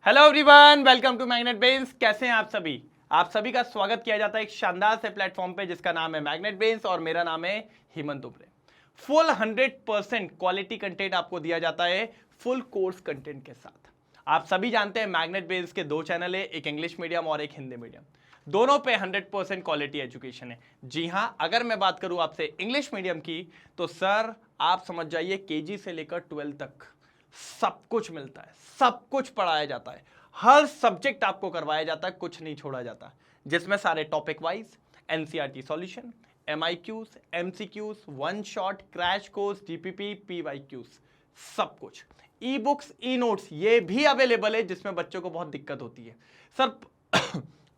Hello everyone, welcome to magnet brains. कैसे हैं आप सभी? आप सभी का स्वागत किया जाता है एक शानदार से प्लेटफॉर्म पे जिसका नाम है मैग्नेट ब्रेन्स और मेरा नाम है हेमंत उपरे। फुल 100% क्वालिटी कंटेंट आपको दिया जाता है फुल कोर्स कंटेंट के साथ। आप सभी जानते हैं मैग्नेट ब्रेन्स के दो चैनल है, एक इंग्लिश मीडियम और एक हिंदी मीडियम। दोनों पे 100% क्वालिटी एजुकेशन है। जी हां, अगर मैं बात करूं आपसे इंग्लिश मीडियम की तो सर आप समझ जाइए केजी से लेकर 12 तक सब कुछ मिलता है, सब कुछ पढ़ाया जाता है, हर सब्जेक्ट आपको करवाया जाता है, कुछ नहीं छोड़ा जाता, जिसमें सारे topic wise NCERT solution, MIQs, MCQs, one shot, crash course, GPP, PYQs, सब कुछ। ई बुक्स, ई नोट्स ये भी अवेलेबल है, जिसमें बच्चों को बहुत दिक्कत होती है। सर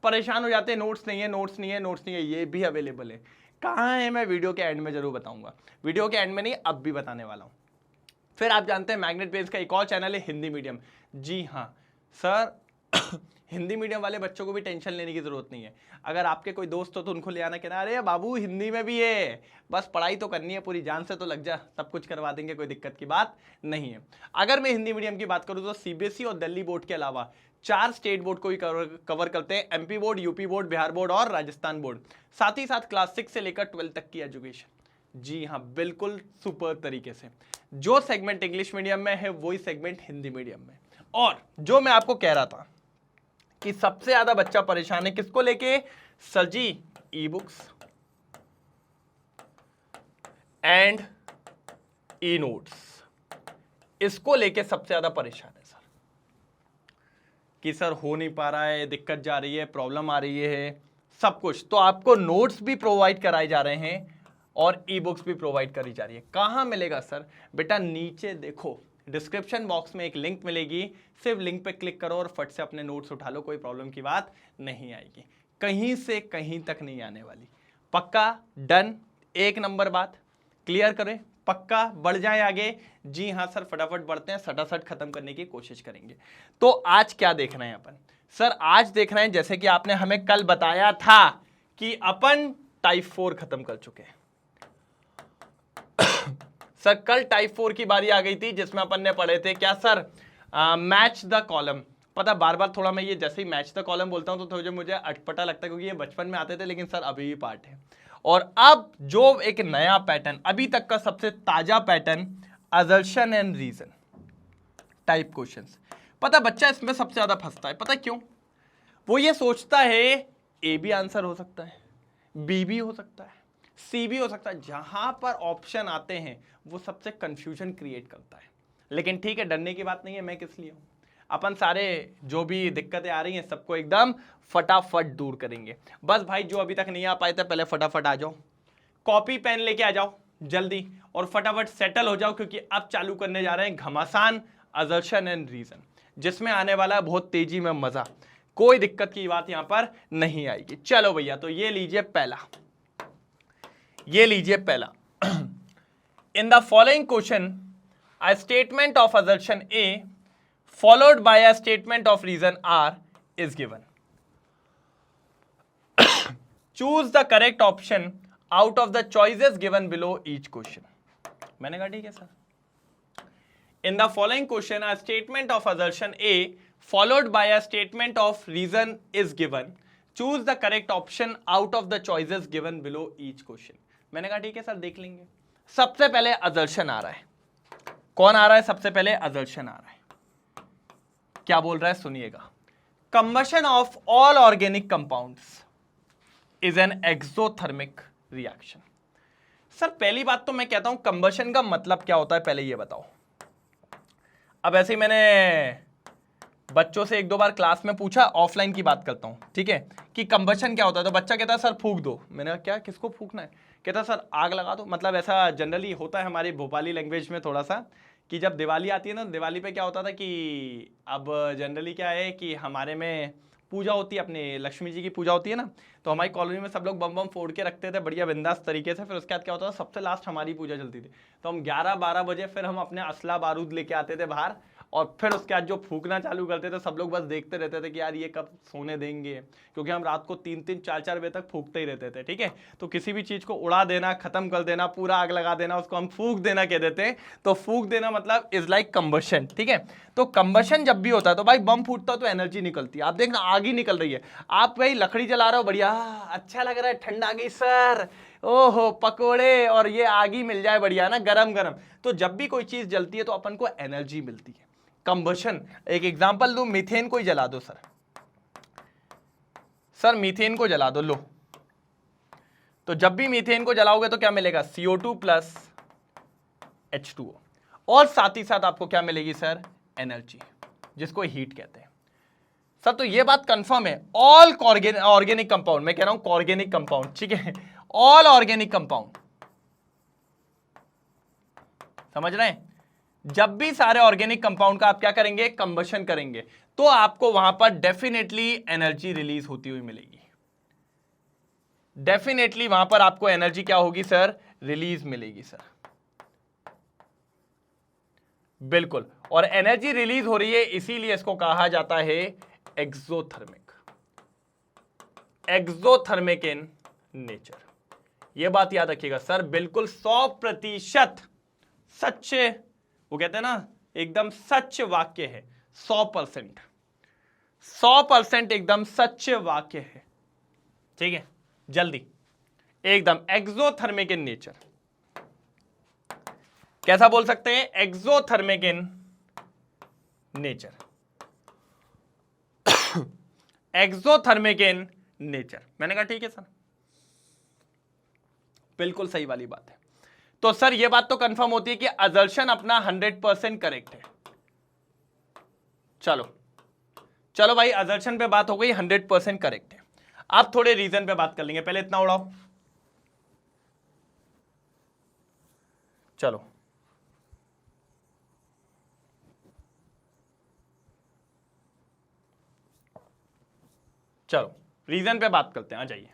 परेशान हो जाते हैं, नोट्स नहीं है, नोट्स नहीं है, नोट्स नहीं है, ये भी अवेलेबल है। कहाँ है मैं वीडियो के एंड में जरूर बताऊंगा, वीडियो के एंड में नहीं, अब भी बताने वाला हूं। फिर आप जानते हैं मैग्नेट ब्रेन्स का एक और चैनल है हिंदी मीडियम। जी हाँ सर हिंदी मीडियम वाले बच्चों को भी टेंशन लेने की जरूरत नहीं है। अगर आपके कोई दोस्त हो तो उनको ले आना, कहना अरे बाबू हिंदी में भी है, बस पढ़ाई तो करनी है, पूरी जान से तो लग जा, सब कुछ करवा देंगे, कोई दिक्कत की बात नहीं है। अगर मैं हिंदी मीडियम की बात करूँ तो सीबीएसई और दिल्ली बोर्ड के अलावा 4 स्टेट बोर्ड को भी कवर करते हैं, MP board, UP board, Bihar board और राजस्थान बोर्ड। साथ ही साथ क्लास 6 से लेकर 12 तक की एजुकेशन। जी हाँ, बिल्कुल सुपर तरीके से। जो सेगमेंट इंग्लिश मीडियम में है वही सेगमेंट हिंदी मीडियम में। और जो मैं आपको कह रहा था कि सबसे ज्यादा बच्चा परेशान है किसको लेके? Sir ji e books and e notes, इसको लेके सबसे ज्यादा परेशान है सर, कि सर हो नहीं पा रहा है, दिक्कत जा रही है, प्रॉब्लम आ रही है, सब कुछ। तो आपको नोट्स भी प्रोवाइड कराए जा रहे हैं और ई बुक्स भी प्रोवाइड करी जा रही है। कहाँ मिलेगा सर? बेटा नीचे देखो, डिस्क्रिप्शन बॉक्स में एक लिंक मिलेगी, सिर्फ लिंक पे क्लिक करो और फट से अपने नोट्स उठा लो, कोई प्रॉब्लम की बात नहीं आएगी, कहीं से कहीं तक नहीं आने वाली। पक्का? डन? एक नंबर बात, क्लियर करें, पक्का बढ़ जाए आगे? जी हाँ सर, फटाफट बढ़ते हैं, सटासट खत्म करने की कोशिश करेंगे। तो आज क्या देख रहे हैं अपन? सर आज देख रहे हैं, जैसे कि आपने हमें कल बताया था कि अपन टाइप 4 खत्म कर चुके हैं। सर कल टाइप 4 की बारी आ गई थी, जिसमें अपन ने पढ़े थे क्या सर? Match the column. पता बार बार थोड़ा मैं ये जैसे ही मैच द कॉलम बोलता हूं तो थोड़ा मुझे अटपटा लगता है, क्योंकि ये बचपन में आते थे, लेकिन सर अभी भी पार्ट है। और अब जो एक नया पैटर्न, अभी तक का सबसे ताजा pattern, assertion and reason type questions. पता बच्चा इसमें सबसे ज्यादा फंसता है, पता क्यों? वो ये सोचता है ए भी आंसर हो सकता है, बी भी हो सकता है, सी भी हो सकता है। जहां पर ऑप्शन आते हैं वो सबसे कंफ्यूजन क्रिएट करता है। लेकिन ठीक है, डरने की बात नहीं है, मैं किस लिए हूं। अपन सारे जो भी दिक्कतें आ रही हैं सबको एकदम फटाफट दूर करेंगे। बस भाई जो अभी तक नहीं आ पाए थे पहले फटाफट आ जाओ, कॉपी पेन लेके आ जाओ जल्दी और फटाफट सेटल हो जाओ, क्योंकि अब चालू करने जा रहे हैं घमासान असर्शन एंड रीजन, जिसमें आने वाला है बहुत तेजी में मजा, कोई दिक्कत की बात यहां पर नहीं आएगी। चलो भैया, तो ये लीजिए पहला, ये लीजिए पहला। In the following question a statement of assertion A followed by a statement of reason R is given. Choose the correct option out of the choices given below each question. मैंने कहा ठीक है sir. In the following question a statement of assertion A followed by a statement of reason is given. Choose the correct option out of the choices given below each question. मैंने कहा ठीक है sir, देख लेंगे। सबसे पहले assertion आ रहा है। कौन आ रहा है? सबसे पहले असर्शन आ रहा है। क्या बोल रहा है सुनिएगा। Combustion of all organic compounds is an exothermic reaction. Sir पहली बात तो मैं कहता हूं कंबशन का मतलब क्या होता है पहले ये बताओ। अब ऐसे ही मैंने बच्चों से एक दो बार क्लास में पूछा, ऑफलाइन की बात करता हूं, ठीक है, कि कंबशन क्या होता है। तो बच्चा कहता है सर फूंक दो। मैंने कहा क्या, किसको फूंकना है? कहता है सर आग लगा दो। मतलब ऐसा जनरली होता है हमारी भोपाली लैंग्वेज में थोड़ा सा, कि जब दिवाली आती है ना, दिवाली पे क्या होता था कि अब जनरली क्या है कि हमारे में पूजा होती है, अपने लक्ष्मी जी की पूजा होती है ना, तो हमारी कॉलोनी में सब लोग बम बम फोड़ के रखते थे बढ़िया बिंदास तरीके से। फिर उसके बाद क्या होता था, सबसे लास्ट हमारी पूजा चलती थी, तो हम 11-12 बजे फिर हम अपने असला बारूद लेके आते थे बाहर और फिर उसके बाद जो फूकना चालू करते थे सब लोग बस देखते रहते थे कि यार ये कब सोने देंगे, क्योंकि हम रात को 3-3 4-4 बजे तक फूकते ही रहते थे। ठीक है, तो किसी भी चीज को उड़ा देना, खत्म कर देना, पूरा आग लगा देना, उसको हम फूक देना कह देते हैं। तो फूक देना मतलब इज लाइक कंबशन। ठीक है, तो कंबशन जब भी होता है तो भाई बम फूटता तो एनर्जी निकलती है। आप देखना आग ही निकल रही है, आप भाई लकड़ी जला रहे हो, बढ़िया अच्छा लग रहा है, ठंड आ गई सर, ओहो पकोड़े और ये आग ही मिल जाए बढ़िया ना, गरम गरम। तो जब भी कोई चीज जलती है तो अपन को एनर्जी मिलती है, कंबशन। एक एग्जांपल दूं, मीथेन को ही जला दो सर मीथेन को जला दो, लो, तो जब भी मीथेन को जलाओगे तो क्या मिलेगा, CO2 प्लस H2O, और साथ ही साथ आपको क्या मिलेगी सर, एनर्जी, जिसको हीट कहते हैं। सर तो ये बात कंफर्म है, ऑल ऑर्गेनिक कंपाउंड, मैं कह रहा हूं ऑर्गेनिक कंपाउंड, ठीक है, ऑल ऑर्गेनिक कंपाउंड, समझ रहे हैं, जब भी सारे ऑर्गेनिक कंपाउंड का आप क्या करेंगे, कंबशन करेंगे, तो आपको वहां पर डेफिनेटली एनर्जी रिलीज होती हुई मिलेगी, डेफिनेटली वहां पर आपको एनर्जी क्या होगी सर, रिलीज मिलेगी सर, बिल्कुल। और एनर्जी रिलीज हो रही है इसीलिए इसको कहा जाता है एक्सोथर्मिक, एक्सोथर्मिक इन नेचर। यह बात याद रखिएगा सर, बिल्कुल 100% सच, वो कहते हैं ना एकदम सच वाक्य है, 100% एकदम सच वाक्य है। ठीक है, जल्दी, एकदम एक्सोथर्मिक इन नेचर, कैसा बोल सकते हैं, exothermic in nature, exothermic in nature. मैंने कहा ठीक है सर, बिल्कुल सही वाली बात है। तो सर यह बात तो कंफर्म होती है कि असर्शन अपना 100% करेक्ट है। चलो चलो भाई, असर्शन पे बात हो गई, 100% करेक्ट है। आप थोड़े रीजन पे बात कर लेंगे, पहले इतना उड़ाओ, चलो चलो रीजन पे बात करते हैं, आ जाइए।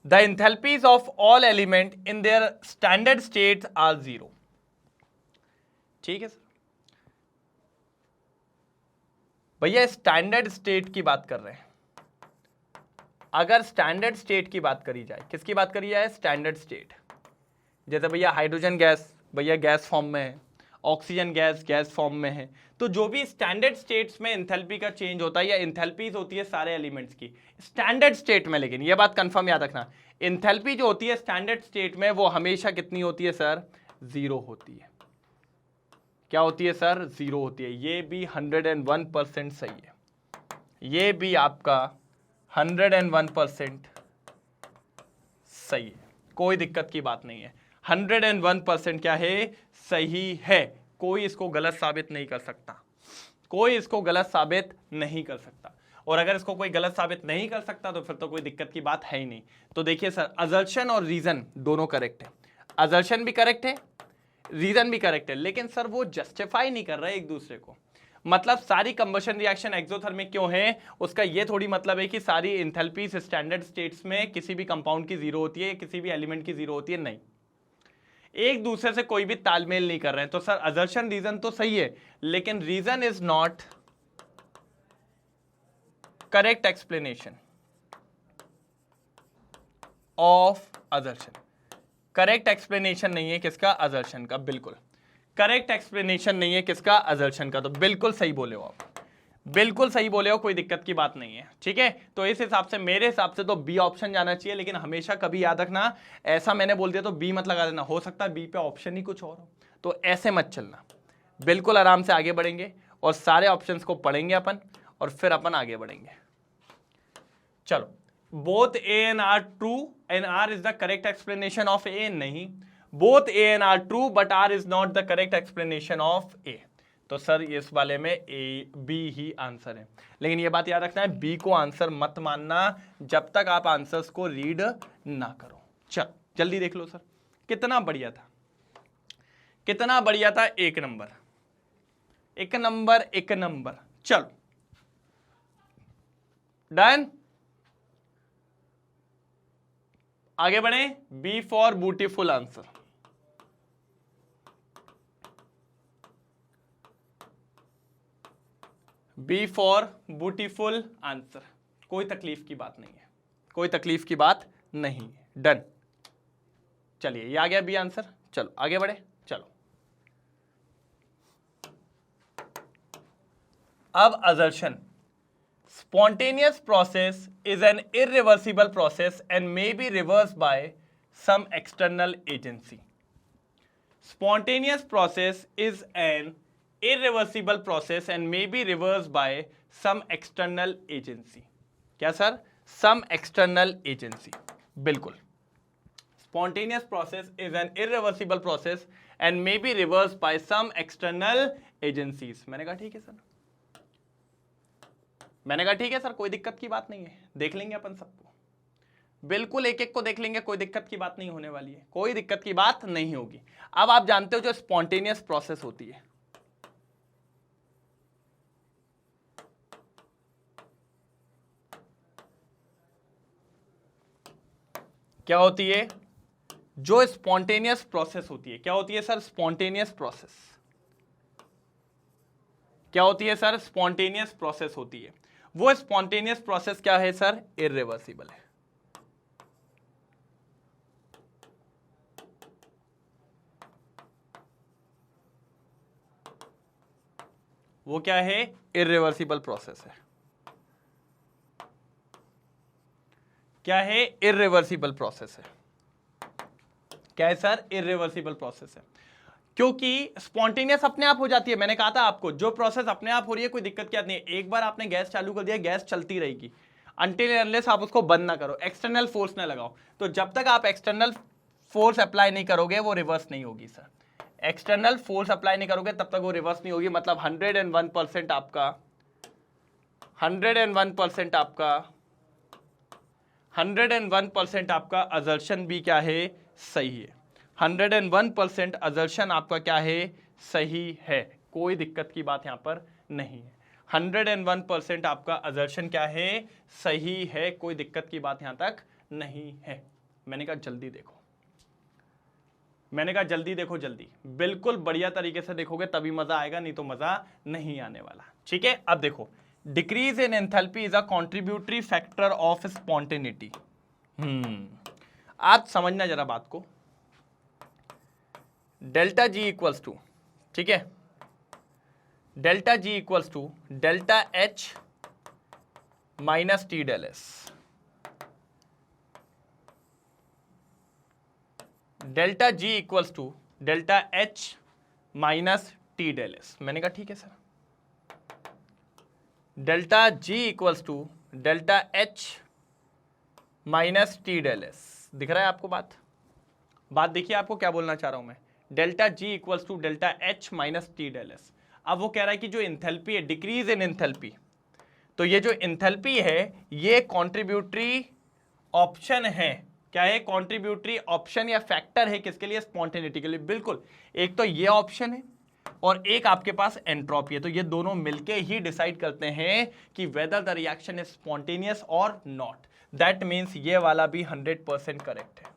The enthalpies of all element in their standard states are 0। ठीक है सर, भैया स्टैंडर्ड स्टेट की बात कर रहे हैं। अगर स्टैंडर्ड स्टेट की बात करी जाए, किसकी बात करी जाए, स्टैंडर्ड स्टेट, जैसे भैया हाइड्रोजन गैस भैया गैस फॉर्म में है, ऑक्सीजन गैस गैस फॉर्म में है, तो जो भी स्टैंडर्ड स्टेट्स में एंथैल्पी का चेंज होता है या एंथैल्पीज होती है सारे एलिमेंट्स की स्टैंडर्ड स्टेट में, लेकिन ये बात कंफर्म याद रखना, एंथैल्पी जो होती है स्टैंडर्ड स्टेट में वो हमेशा कितनी होती है सर, 0 होती है। क्या होती है सर, 0 होती है। ये भी 101% सही है, ये भी आपका 101% सही है, कोई दिक्कत की बात नहीं है, 101% क्या है, सही है, कोई इसको गलत साबित नहीं कर सकता, कोई इसको गलत साबित नहीं कर सकता। और अगर इसको कोई गलत साबित नहीं कर सकता तो फिर तो कोई दिक्कत की बात है ही नहीं। तो देखिए सर, असर्शन और रीजन दोनों करेक्ट है, असर्शन भी करेक्ट है, रीजन भी करेक्ट है, लेकिन सर वो जस्टिफाई नहीं कर रहे एक दूसरे को। मतलब सारी कंबशन रिएक्शन एक्सोथर्मिक क्यों है, उसका ये थोड़ी मतलब है कि सारी एंथैल्पीज स्टैंडर्ड स्टेट्स में किसी भी कंपाउंड की 0 होती है, किसी भी एलिमेंट की 0 होती है, नहीं, एक दूसरे से कोई भी तालमेल नहीं कर रहे हैं। तो सर असर्शन रीजन तो सही है, लेकिन reason is not correct explanation of assertion. Correct explanation नहीं है किसका, असर्शन का, बिल्कुल करेक्ट एक्सप्लेनेशन नहीं है किसका, असर्शन का। तो बिल्कुल सही बोले हो आप, बिल्कुल सही बोले हो, कोई दिक्कत की बात नहीं है। ठीक है, तो इस हिसाब से मेरे हिसाब से तो बी ऑप्शन जाना चाहिए, लेकिन हमेशा कभी याद रखना, ऐसा मैंने बोल दिया तो बी मत लगा देना, हो सकता है बी पे ऑप्शन ही कुछ और हो, तो ऐसे मत चलना, बिल्कुल आराम से आगे बढ़ेंगे और सारे ऑप्शंस को पढ़ेंगे अपन और फिर अपन आगे बढ़ेंगे। चलो, both A and R true and R is the correct explanation of A, नहीं, both A and R true but R is not the correct explanation of A. तो सर इस वाले में ए बी ही आंसर है, लेकिन ये बात याद रखना है, बी को आंसर मत मानना जब तक आप आंसर्स को रीड ना करो। चल जल्दी देख लो सर, कितना बढ़िया था, कितना बढ़िया था, एक नंबर, एक नंबर, एक नंबर। चलो डन, आगे बढ़े, B for beautiful answer, B for beautiful answer. कोई तकलीफ की बात नहीं है, कोई तकलीफ की बात नहीं है, डन। चलिए ये आ गया बी आंसर। चलो आगे बढ़े। चलो अब assertion, spontaneous process is an irreversible process and may be reversed by some external agency. Spontaneous process is an irreversible process and may be reversed by some external agency. क्या sir? Some external agency. बिल्कुल। Spontaneous process is an irreversible process and may be reversed by some external agencies. मैंने कहा ठीक है sir, मैंने कहा ठीक है सर, कोई दिक्कत की बात नहीं है, देख लेंगे अपन सबको, बिल्कुल एक एक को देख लेंगे, कोई दिक्कत की बात नहीं होने वाली है, कोई दिक्कत की बात नहीं होगी। अब आप जानते हो जो स्पॉन्टेनियस प्रोसेस होती है, क्या होती है? जो स्पॉन्टेनियस प्रोसेस होती है, क्या होती है सर? Spontaneous process. क्या होती है सर? स्पॉन्टेनियस प्रोसेस होती है। वो स्पॉन्टेनियस प्रोसेस क्या है सर? इर्रिवर्सिबल है। वो क्या है? इर्रिवर्सिबल प्रोसेस है। क्या है? इर्रिवर्सिबल प्रोसेस है। क्या है सर? इर्रिवर्सिबल प्रोसेस है, क्योंकि स्पॉन्टेनियस अपने आप हो जाती है। मैंने कहा था आपको, जो प्रोसेस अपने आप हो रही है कोई दिक्कत क्या नहीं है। एक बार आपने गैस चालू कर दिया, गैस चलती रहेगी अनटिल अनलेस आप उसको बंद ना करो, एक्सटर्नल फोर्स ना लगाओ। तो जब तक आप एक्सटर्नल फोर्स अप्लाई नहीं करोगे वो रिवर्स नहीं होगी सर। एक्सटर्नल फोर्स अप्लाई नहीं करोगे तब तक वो रिवर्स नहीं होगी। मतलब 101% आपका 101% आपका 101% आपका असर्शन भी क्या है? सही है। 101% असर्शन आपका क्या है? सही है। कोई दिक्कत की बात यहां पर नहीं है। 101% आपका असर्शन क्या है? सही है। कोई दिक्कत की बात यहां तक नहीं है। मैंने कहा जल्दी देखो, मैंने कहा जल्दी देखो, जल्दी, बिल्कुल बढ़िया तरीके से देखोगे तभी मजा आएगा, नहीं तो मजा नहीं आने वाला। ठीक है, अब देखो, decrease in enthalpy is a contributory factor of spontaneity. आज समझना जरा बात को। डेल्टा जी इक्वल्स टू, ठीक है, delta G equals to delta H minus T del S. Delta G equals to delta H minus T del S. मैंने कहा ठीक है sir, delta G equals to delta H minus T del S. दिख रहा है आपको बात? बात देखिए आपको क्या बोलना चाह रहा हूं मैं। Delta G equals to delta H minus T del S. अब वो कह रहा है कि जो इंथैल्पी है, डिक्रीज इन इंथैल्पी, तो ये जो इंथैल्पी है ये कॉन्ट्रीब्यूटरी ऑप्शन है। क्या है? कॉन्ट्रीब्यूटरी ऑप्शन या फैक्टर है किसके लिए? स्पॉन्टेनिटी के लिए। बिल्कुल, एक तो ये ऑप्शन है और एक आपके पास एंट्रोपी है। तो ये दोनों मिलके ही डिसाइड करते हैं कि whether the reaction is spontaneous और नॉट। दैट मीन्स ये वाला भी 100% करेक्ट है,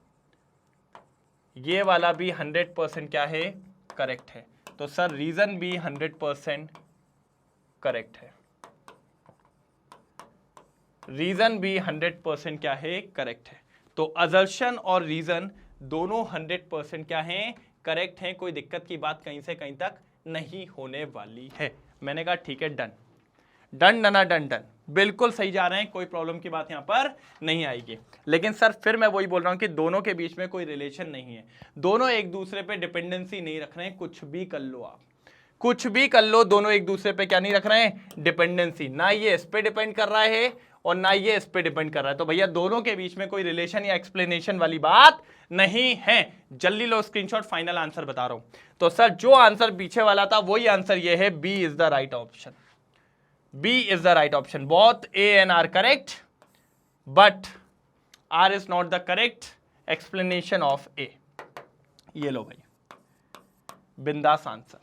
ये वाला भी 100% क्या है? करेक्ट है। तो सर रीजन भी 100% करेक्ट है, रीजन भी 100% क्या है? करेक्ट है। तो असर्शन और रीजन दोनों 100% क्या है? करेक्ट हैं। कोई दिक्कत की बात कहीं से कहीं तक नहीं होने वाली है। मैंने कहा ठीक है, डन डन डना डन डन, बिल्कुल सही जा रहे हैं, कोई प्रॉब्लम की बात यहां पर नहीं आएगी। लेकिन सर फिर मैं वही बोल रहा हूं कि दोनों के बीच में कोई रिलेशन नहीं है, दोनों एक दूसरे पे डिपेंडेंसी नहीं रख रहे हैं। कुछ भी कर लो आप, कुछ भी कर लो, दोनों एक दूसरे पे क्या नहीं रख रहे हैं? डिपेंडेंसी। ना ये इस पे डिपेंड कर रहा है और ना ये इस पे डिपेंड कर रहा है। तो भैया दोनों के बीच में कोई रिलेशन या एक्सप्लेनेशन वाली बात नहीं है। जल्दी लो स्क्रीनशॉट, फाइनल आंसर बता रहा हूं। तो सर जो आंसर पीछे वाला था वही आंसर ये है, B is the right option. B is the right option. Both A and R correct, but R is not the correct explanation of A. ये लो भाई, बिंदास आंसर।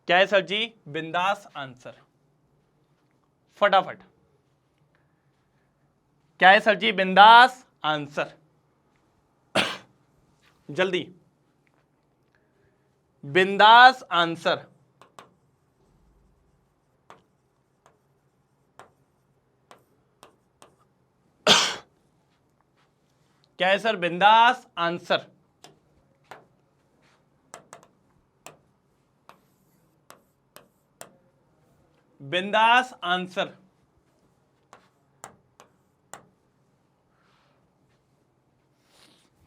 क्या है सर जी? बिंदास आंसर, फटाफट। क्या है सर जी? बिंदास आंसर, जल्दी, बिंदास आंसर। क्या है सर? बिंदास आंसर। बिंदास आंसर।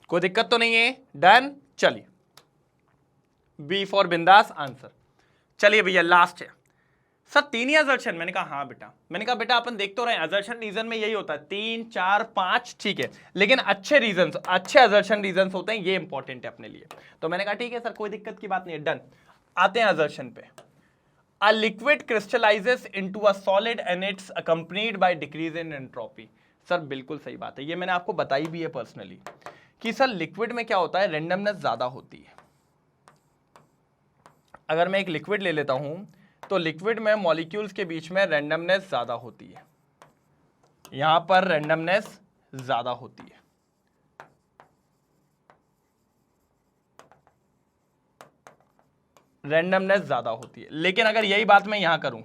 कोई दिक्कत तो नहीं है? डन। चलिए, बी फॉर बिंदास आंसर। चलिए भैया लास्ट है सर, 3 ही असर्शन। मैंने कहा हाँ बेटा, मैंने कहा बेटा अपन देख तो रहे हैं असर्शन रीजन में यही होता है 3 4 5, ठीक है, लेकिन अच्छे रीजन, अच्छे असर्शन रीजन होते हैं, ये इंपॉर्टेंट है अपने लिए। तो मैंने कहा ठीक है सर, कोई दिक्कत की बात नहीं है, डन। आते हैं असर्शन पे। A liquid crystallizes into a solid and it's accompanied by decrease in entropy। Sir बिल्कुल सही बात है, ये मैंने आपको बताई भी है पर्सनली कि सर लिक्विड में क्या होता है, रेंडमनेस ज्यादा होती है। अगर मैं एक लिक्विड ले लेता हूं तो लिक्विड में मॉलिक्यूल्स के बीच में रेंडमनेस ज्यादा होती है, यहां पर रेंडमनेस ज्यादा होती है। रेंडमनेस ज्यादा होती है, लेकिन अगर यही बात मैं यहां करूं,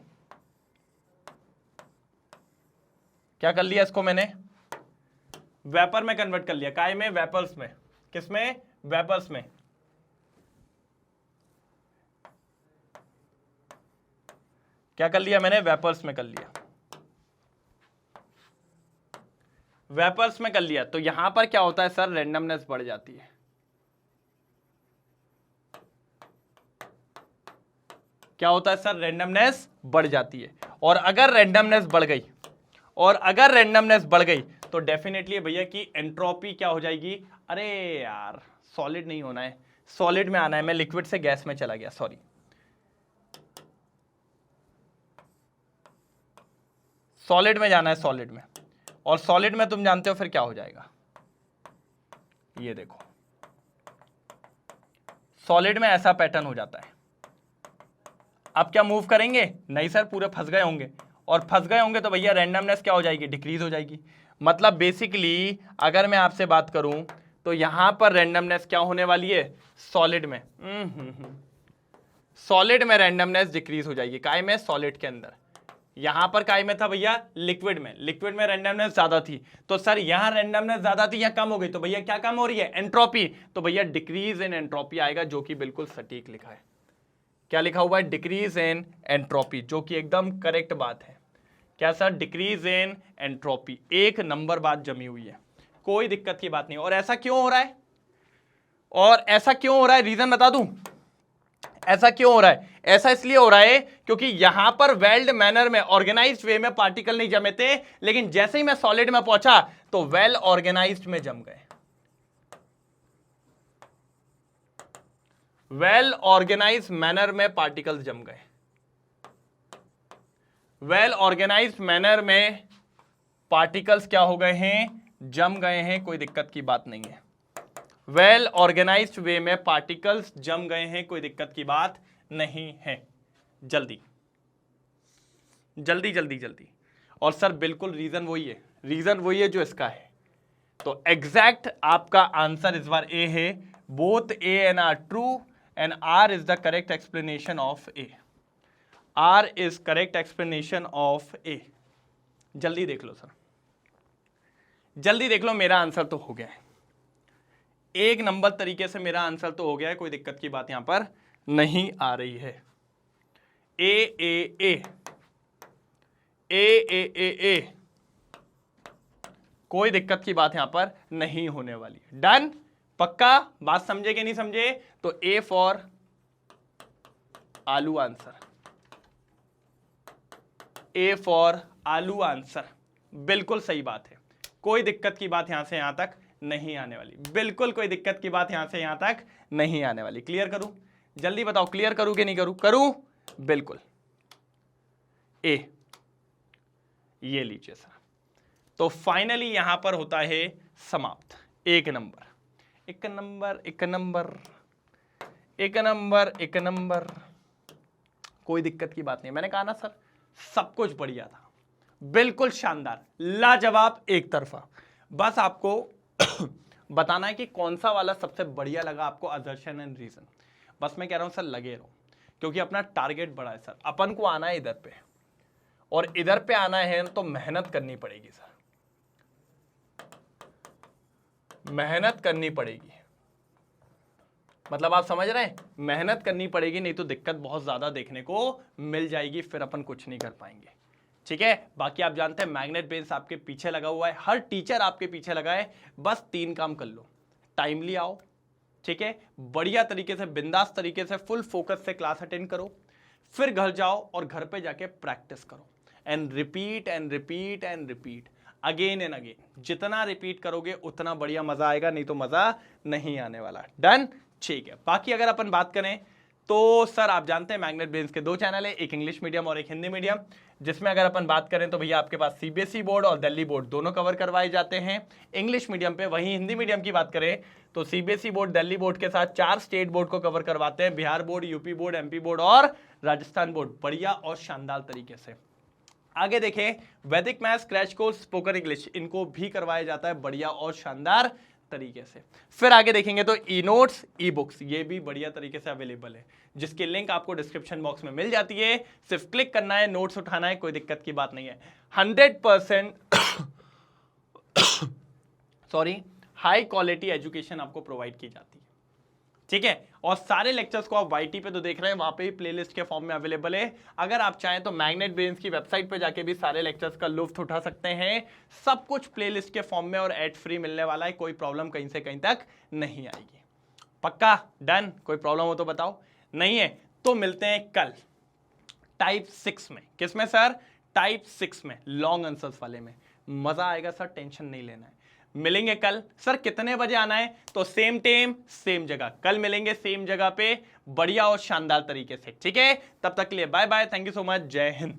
क्या कर लिया इसको मैंने, वेपर में कन्वर्ट कर लिया, काय में, वेपर्स में, किसमें, वेपर्स में। क्या कर लिया मैंने, वेपर्स में कर लिया, वेपर्स में कर लिया, तो यहां पर क्या होता है सर, रेंडमनेस बढ़ जाती है। क्या होता है सर, रेंडमनेस बढ़ जाती है। और अगर रेंडमनेस बढ़ गई, और अगर रेंडमनेस बढ़ गई तो डेफिनेटली भैया कि एंट्रोपी क्या हो जाएगी, अरे यार सॉलिड नहीं होना है, सॉलिड में आना है, मैं लिक्विड से गैस में चला गया, सॉरी, सॉलिड में जाना है, सॉलिड में। और सॉलिड में तुम जानते हो फिर क्या हो जाएगा, ये देखो, सॉलिड में ऐसा पैटर्न हो जाता है। अब क्या मूव करेंगे, नहीं सर पूरे फंस गए होंगे, और फंस गए होंगे तो भैया रेंडमनेस क्या हो जाएगी, डिक्रीज हो जाएगी। मतलब बेसिकली अगर मैं आपसे बात करूं तो यहां पर रेंडमनेस क्या होने वाली है, सॉलिड में, सॉलिड में रेंडमनेस डिक्रीज हो जाएगी, काय में, सॉलिड के अंदर। यहां पर काय में था भैया, लिक्विड में, लिक्विड में रेंडमनेस ज्यादा थी, तो सर यहां रेंडमनेस ज्यादा थी, यहां कम हो गई, तो भैया क्या कम हो रही है, एंट्रोपी, तो भैया डिक्रीज इन एंट्रोपी आएगा, जो कि बिल्कुल सटीक लिखा है। क्या लिखा हुआ है, डिक्रीज इन एंट्रोपी, जो कि एकदम करेक्ट बात है। क्या सर, डिक्रीज इन एंट्रोपी, एक नंबर बात जमी हुई है, कोई दिक्कत की बात नहीं। और ऐसा क्यों हो रहा है, और ऐसा क्यों हो रहा है, रीजन बता दूं, ऐसा क्यों हो रहा है, ऐसा इसलिए हो रहा है क्योंकि यहां पर वेल्ड मैनर में, ऑर्गेनाइज्ड वे में पार्टिकल नहीं जमे थे, लेकिन जैसे ही मैं सॉलिड में पहुंचा तो वेल ऑर्गेनाइज्ड में जम गए, वेल ऑर्गेनाइज्ड मैनर में पार्टिकल्स जम गए, वेल ऑर्गेनाइज्ड मैनर में पार्टिकल्स क्या हो गए हैं, जम गए हैं, कोई दिक्कत की बात नहीं है। वेल ऑर्गेनाइज्ड वे में पार्टिकल्स जम गए हैं, कोई दिक्कत की बात नहीं है। जल्दी जल्दी जल्दी जल्दी। और सर बिल्कुल रीजन वही है, रीजन वही है जो इसका है। तो एग्जैक्ट आपका आंसर इस बार ए है, both A and R true and R is the correct explanation of A, R is correct explanation of A. जल्दी देख लो सर, जल्दी देख लो, मेरा आंसर तो हो गया है, एक नंबर तरीके से मेरा आंसर तो हो गया है, कोई दिक्कत की बात यहां पर नहीं आ रही है। ए ए ए ए ए ए ए, कोई दिक्कत की बात यहां पर नहीं होने वाली। डन, पक्का, बात समझे कि नहीं समझे? तो ए फॉर आलू आंसर, ए फॉर आलू आंसर, बिल्कुल सही बात है, कोई दिक्कत की बात यहां से यहां तक नहीं आने वाली, बिल्कुल कोई दिक्कत की बात यहां से यहां तक नहीं आने वाली। क्लियर करूं, जल्दी बताओ, क्लियर करूं कि नहीं करूं? करूं, बिल्कुल। ए, ये लीजिए सर, तो फाइनली यहां पर होता है समाप्त। एक नंबर, एक नंबर, एक नंबर, एक नंबर, एक नंबर, कोई दिक्कत की बात नहीं। मैंने कहा ना सर, सब कुछ बढ़िया था, बिल्कुल शानदार, लाजवाब, एक तरफा। बस आपको बताना है कि कौन सा वाला सबसे बढ़िया लगा आपको, असर्शन एंड रीजन। बस मैं कह रहा हूं सर लगे रहो, क्योंकि अपना टारगेट बड़ा है सर, अपन को आना है इधर पे, और इधर पे आना है तो मेहनत करनी पड़ेगी सर। मेहनत करनी पड़ेगी। मतलब आप समझ रहे हैं, मेहनत करनी पड़ेगी, नहीं तो दिक्कत बहुत ज्यादा देखने को मिल जाएगी, फिर अपन कुछ नहीं कर पाएंगे। ठीक है, बाकी आप जानते हैं मैग्नेट बेंस आपके पीछे लगा हुआ है, हर टीचर आपके पीछे लगा है। बस 3 काम कर लो, टाइमली आओ, ठीक है, बढ़िया तरीके से बिंदास तरीके से फुल फोकस से क्लास अटेंड करो, फिर घर जाओ और घर पे जाके प्रैक्टिस करो and repeat and repeat and repeat again and again. जितना रिपीट करोगे उतना बढ़िया मजा आएगा, नहीं तो मजा नहीं आने वाला। डन, ठीक है। बाकी अगर अपन बात करें तो सर आप जानते हैं मैग्नेट बेंस के 2 चैनल है, एक इंग्लिश मीडियम और एक हिंदी मीडियम, जिसमें अगर अपन बात करें तो भैया आपके पास सीबीएसई बोर्ड और दिल्ली बोर्ड दोनों कवर करवाए जाते हैं इंग्लिश मीडियम पे। वहीं हिंदी मीडियम की बात करें तो सीबीएसई बोर्ड दिल्ली बोर्ड के साथ 4 स्टेट बोर्ड को कवर करवाते हैं, Bihar board, UP board, MP board और राजस्थान बोर्ड, बढ़िया और शानदार तरीके से। आगे देखें वैदिक maths, crash course, spoken English, इनको भी करवाया जाता है बढ़िया और शानदार तरीके से। फिर आगे देखेंगे तो ई नोट्स, ई बुक्स, ये भी बढ़िया तरीके से अवेलेबल है, जिसकी लिंक आपको डिस्क्रिप्शन बॉक्स में मिल जाती है। सिर्फ क्लिक करना है, नोट्स उठाना है, कोई दिक्कत की बात नहीं है। 100% सॉरी, हाई क्वालिटी एजुकेशन आपको प्रोवाइड की जाती है, ठीक है। और सारे लेक्चर्स को आप वाईटी पे तो देख रहे हैं, वहां पे भी प्लेलिस्ट के फॉर्म में अवेलेबल है। अगर आप चाहें तो मैग्नेट ब्रेन्स की वेबसाइट पे जाके भी सारे लेक्चर्स का लुत्फ उठा सकते हैं। सब कुछ प्लेलिस्ट के फॉर्म में और एड फ्री मिलने वाला है, कोई प्रॉब्लम कहीं से कहीं तक नहीं आएगी। पक्का? डन? कोई प्रॉब्लम हो तो बताओ, नहीं है तो मिलते हैं कल टाइप 6 में। किसमें सर? टाइप 6 में, लॉन्ग आंसर्स वाले में। मजा आएगा सर, टेंशन नहीं लेना है। मिलेंगे कल। सर कितने बजे आना है? तो सेम टाइम सेम जगह, कल मिलेंगे सेम जगह पे बढ़िया और शानदार तरीके से, ठीक है। तब तक के लिए bye bye, thank you so much, जय हिंद।